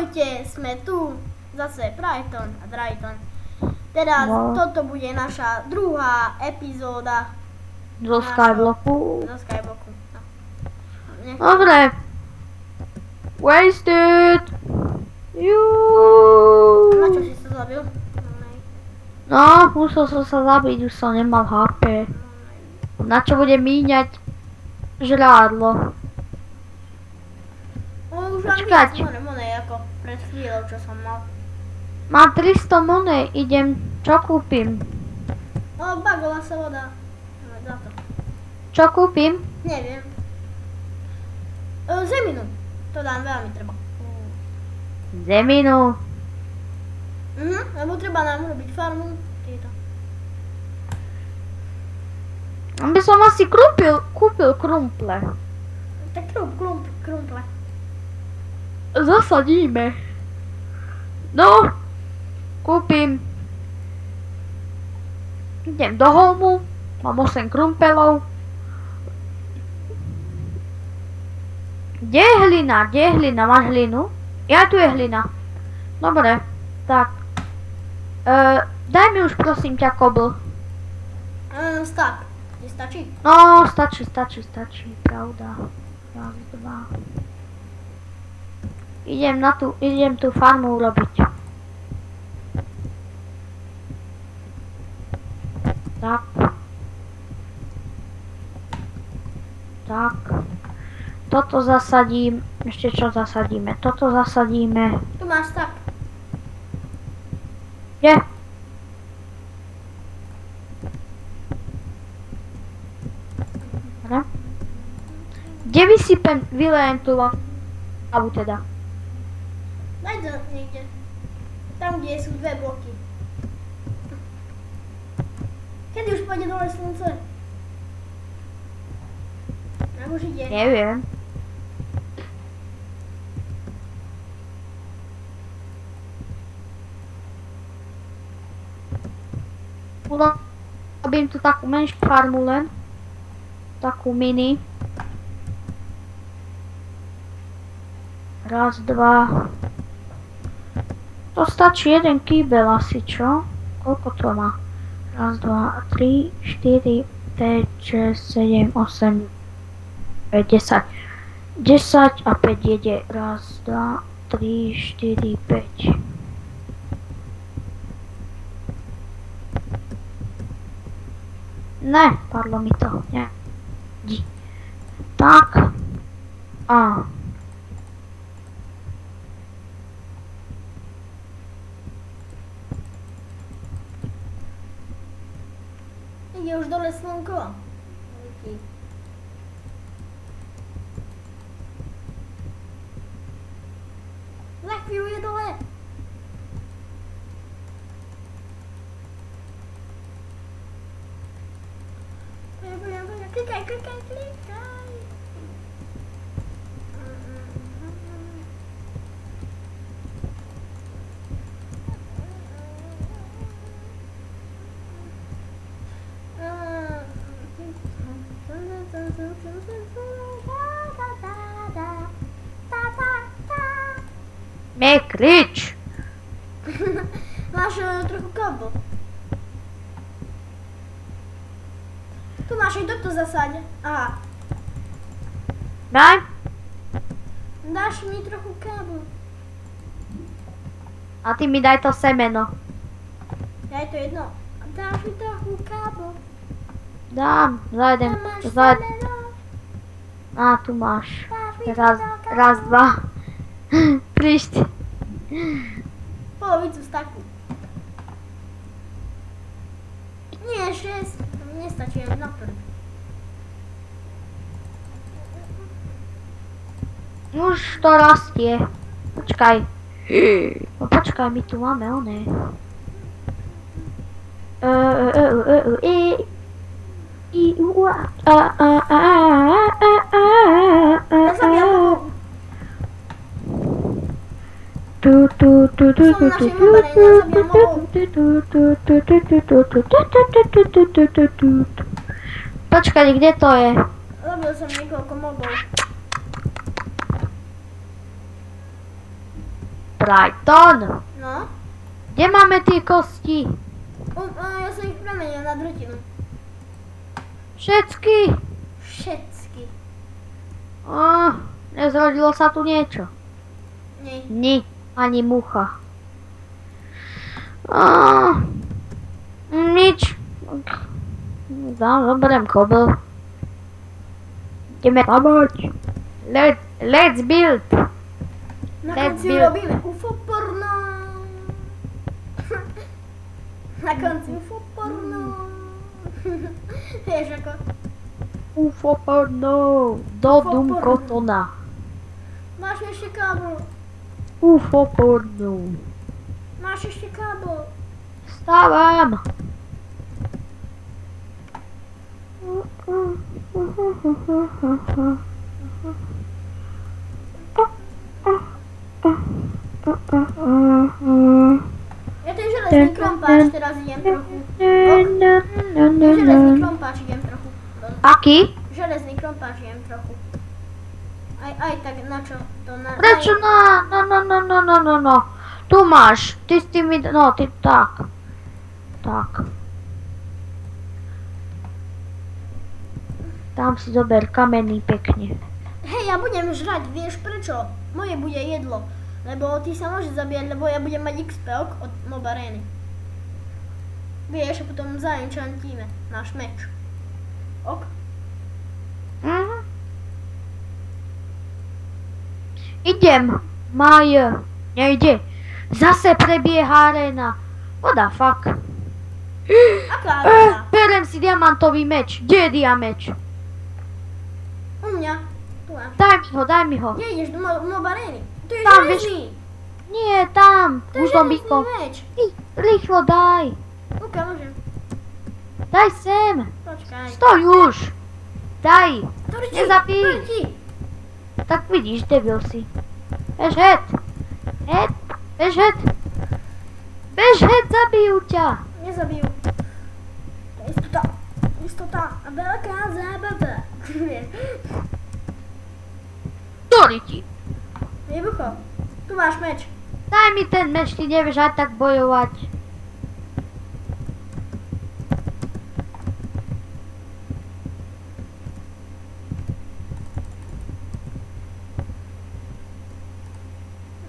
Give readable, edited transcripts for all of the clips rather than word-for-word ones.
Ahojte, sme tu, zase Brighton a Drayton. Teraz toto bude naša druhá epizóda zo Skyblocku. Zo Skyblocku. No. Dobre. Wasted. Na čo si sa zabil? No, musel som sa zabiť, už som nemal HP. Na čo bude míňať žrádlo? Už mám viac monej ako pred chvíľou, čo som mal. Mám 300 monej, idem, čo kúpim? Bagola sa voda. Za to. Čo kúpim? Neviem. Zeminu. To dám veľmi treba. Zeminu. Lebo treba nám robiť farmu. Tieto. Aby som asi kúpil krumple. Tak krumple. Zasadíme. No, kúpim. Idem do holmu, mám 8 krumpelov. Kde je hlina? Máš hlinu? Ja, tu je hlina. Dobre, tak. Daj mi už prosím ťa kobl. Stack. Stačí? No, stačí, pravda. Raz, dva. Idem tú farmu urobiť. Tak. Toto zasadím. Ešte čo zasadíme? Toto zasadíme. Tu máš stack. Kde? Kde vylejem tú lavu teda? Daj to niekde. Tam, kde sú dve bloky. Kedy už pôjde dole slnce? Nebo už ide? Neviem. Urobím tu takú menšiu farmu len. Takú mini. Raz, dva. To stačí jeden kýbel asi, čo? Koľko to má? Raz, dva, 3, 4, 5, 6, 7, 8, 5, 10. 10 a 5 jede. Raz, dva, 3, 4, 5. Ne, padlo mi to. Ne. Tak. A. Je už dole slnko. Za chvíľu je dole. Klikaj. Krič! Máš trochu kábel. Tu máš aj toto zasáď. Aha. Daj. Dáš mi trochu kábel. A ty mi daj to semeno. Daj to jedno. Dáš mi trochu kábel. Dám, za jeden. A tu máš. Raz, dva. 3, 4. Polovicu staku. Nie, 6. Nestačí ani na prv. Už to rastie. Počkaj. No počkaj, my tu máme oné. Ja som jablko. Počkaj, kde to je? Robil som niekoľko mobov. Brighton, No. kde máme tie kosti? Ja som ich premenil na drutinu. Všetky. Všetky. Nezrodilo sa tu niečo. Nie. Ni, ani mucha. Nič. Zoberiem kobel. Ideme kabať. Let's build. Na Let's konci build. urobíme UFO porno. Na konci UFO porno. Vieš ako? UFO porno. Do UFO Doom porno. Kotona. Máš ešte kábel. UFO porno. Máš ešte kábel. Stávam. Ja ten železný krompáč teraz idem trochu. Ten železný krompáč idem trochu. Aký? Železný krompáč idem trochu. Aj tak na čo to na... Prečo no. Tu máš. Ty s tými, no ty tak. Tak. Tam si zober kamenný pekne. Hej, ja budem žrať, vieš prečo? Moje bude jedlo. Lebo ty sa môžeš zabíjať, lebo ja budem mať XP od Mob Areny. Vieš, a potom zaenchantíme náš meč. Ok? Idem. Maj. Nejde. Zase prebieha arena. What the fuck? Aká arena? Berem si diamantový meč. Kde je diameč? U mňa. Tu máš. Daj mi ho. Kde ideš do Mob Areny? To je Tam, železný. Nie, tam. To je Už železný zombíkov. meč. Rýchlo daj. Ok, môžem. Daj sem. Počkaj. Stoj už. Daj. Torti, Nezabij. torti. Tak vidíš, debil si. Bež het. Bež het, zabijú ťa. Nezabijú. To je istota a veľká zábava. Ktorý ti? Nebucho, tu máš meč. Daj mi ten meč, ty nevieš aj tak bojovať.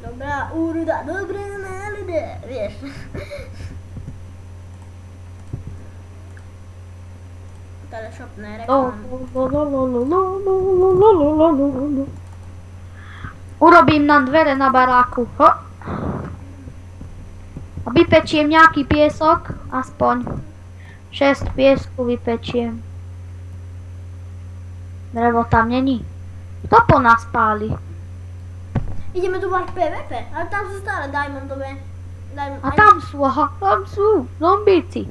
Dobrá úroda, dobrá nálada, vieš. Teleshopné reklamy. Urobím nám dvere na baráku. Ho. A vypečiem nejaký piesok, aspoň 6 piesku vypečiem. Drevo tam není. Kto po nás páli? Ideme tu mať PvP, ale tam sú stále diamondové. A tam sú, aha, tam sú zombíci.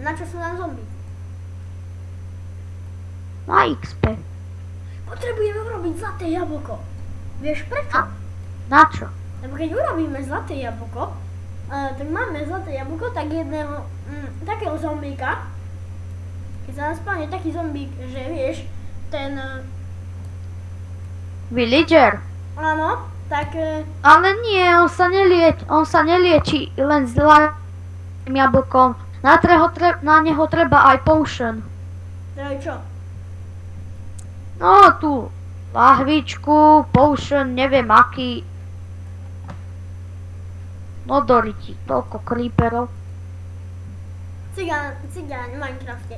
Na čo sú nám zombie? Na XP. Potrebujeme urobiť zlaté jablko. Vieš prečo? Na čo? Lebo keď urobíme zlaté jablko, tak máme zlaté jablko, tak jedného takého zombíka, keď sa nás spáne taký zombík, že vieš, ten... Villager. Áno, tak... Ale nie, on sa nelieči len zlatým jablkom. Na neho treba aj potion. Teda čo? No tu, lahvičku, potion, neviem aký. No doriti, toľko creeperov. Cigán v Minecrafte.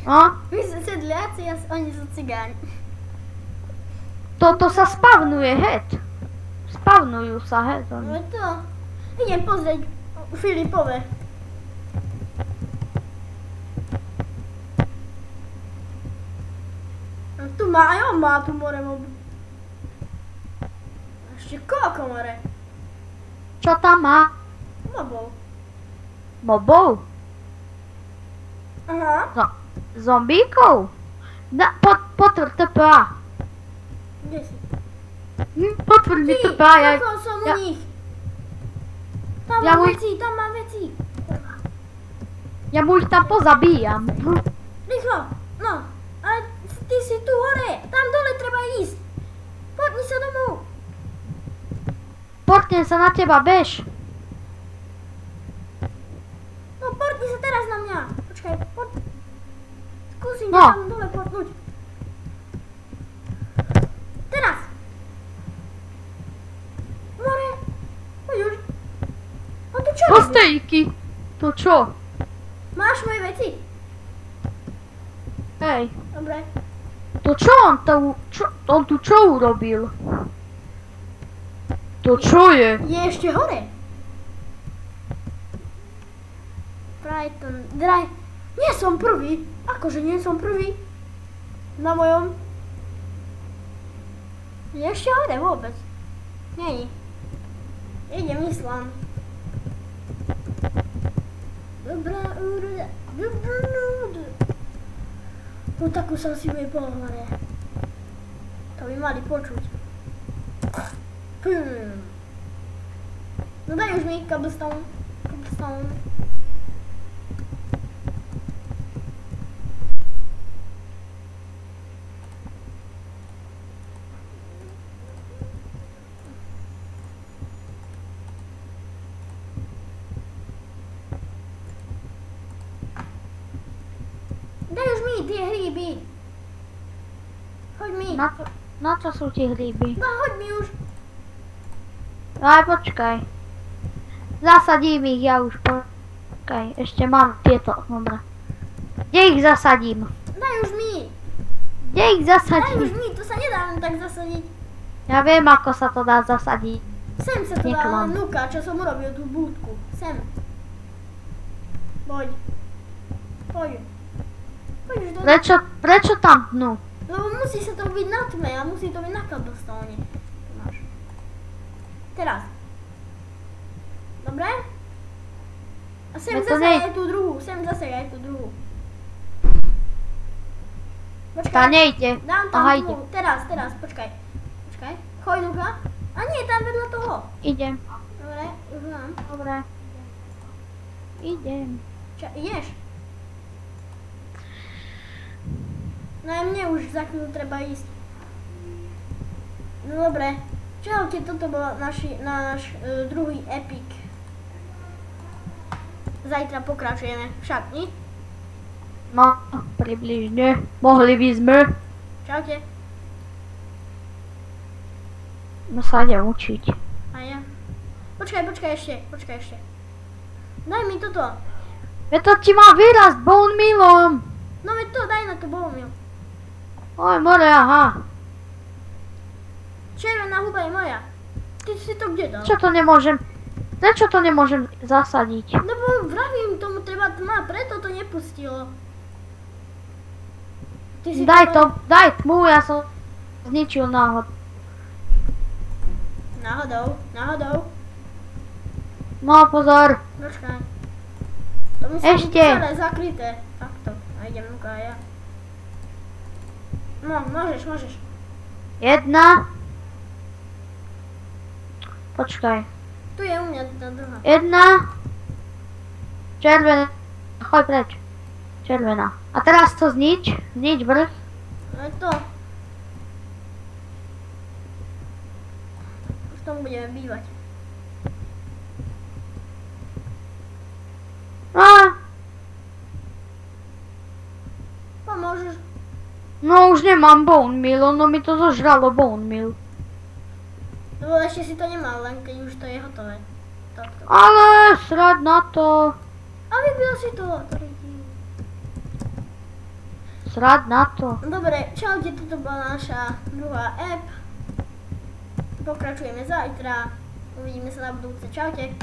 No, My sú sedliaci a oni sú cigáni. toto sa spavnuje, het. Spavnujú sa, het. No to... Idem pozrieť Filipove. Tu má, aj on má tu more mobu. Ešte koľko more? Čo tam má? Mobov. Mobov? Aha. No, zombíkov? Potvrď TPA. Kde si? Potvrď mi Ty, TPA. ako som u nich. Tam Ja mám veci. Ja mu ich tam pozabíjam. Rýchlo, no. Ale ty si tu hore. Tam dole treba ísť. portnem sa na teba, bež. No portni sa teraz na mňa. Počkaj, skúsim No. tam dole portnúť. Teraz. More. Poď už. No tu čo No robíš? stejky. To čo? Máš moje veci? Hej. Dobre. To čo on tu čo urobil? To čo je? Je ešte hore. Brighton, nie som prvý. Akože nie som prvý. Na mojom. Je ešte hore vôbec. Nie. Idem Islám. Dobrá úroda. No takú som si bude pohľadne. To by mali počuť. No daj už mi cobblestone. Daj už mi tie hríby. Hoď mi. Na čo sú ti hríby? No hoď mi už. Aj počkaj. Zasadím ich ja už. Počkaj, ešte mám tieto. Dobre. Kde ich zasadím? Daj už mi. Kde ich Daj už zasadím? mi, to sa nedá len tak zasadiť. Ja viem, ako sa to dá zasadiť. Sem sa to dá Niekam. nuka, čo som urobil tú búdku. Sem. Poď. Poď už do... Prečo tam dnu? Lebo musí sa to byť na tme a musí to byť na cobblestone. Tu máš. Teraz. Dobre? A sem No to zase nej- aj tú druhú. Sem zase aj tú druhú. Tá Počkaj. nejde. Dám tam Aha, tú. ide. Teraz. Počkaj. Choď nuka. A nie, tam vedľa toho. Idem. Dobre, už mám. Dobre. Idem. Ideš? No aj mne už za chvíľu treba ísť. No dobre. Čaute, toto bol náš druhý epic. Zajtra pokračujeme však, nie? No, približne. Mohli by sme. Čaute. No sa idem učiť. A ja. Počkaj ešte. Daj mi toto. Veď to ti má vyrast bone mealom. No veď to, daj na to bowlmeal. Oj, more, aha. Červená huba je moja. Ty si to kde dal? Prečo to nemôžem zasadiť? Lebo vravím, tomu treba tma, preto to nepustilo. Ty si Daj tmu, ja som zničil náhod. Náhodou. No pozor. Počkaj. To musí Ešte. byť celé zakryté. Takto. A idem nuka ja. No, môžeš. Jedna. Počkaj. Tu je u mňa tá druhá. Jedna. Červená. Choď preč. Červená. A teraz to znič. Znič vrch. No je to. V tom budeme bývať. A, Pomôžeš? no už nemám bone meal, ono mi to zožralo bone meal. Lebo ešte si to nemal, len keď už to je hotové. Takto. Ale srad na to. A vybil si to. Srad na to. Dobre, čaute, toto bola naša druhá app. Pokračujeme zajtra. Uvidíme sa na budúce. Čaute.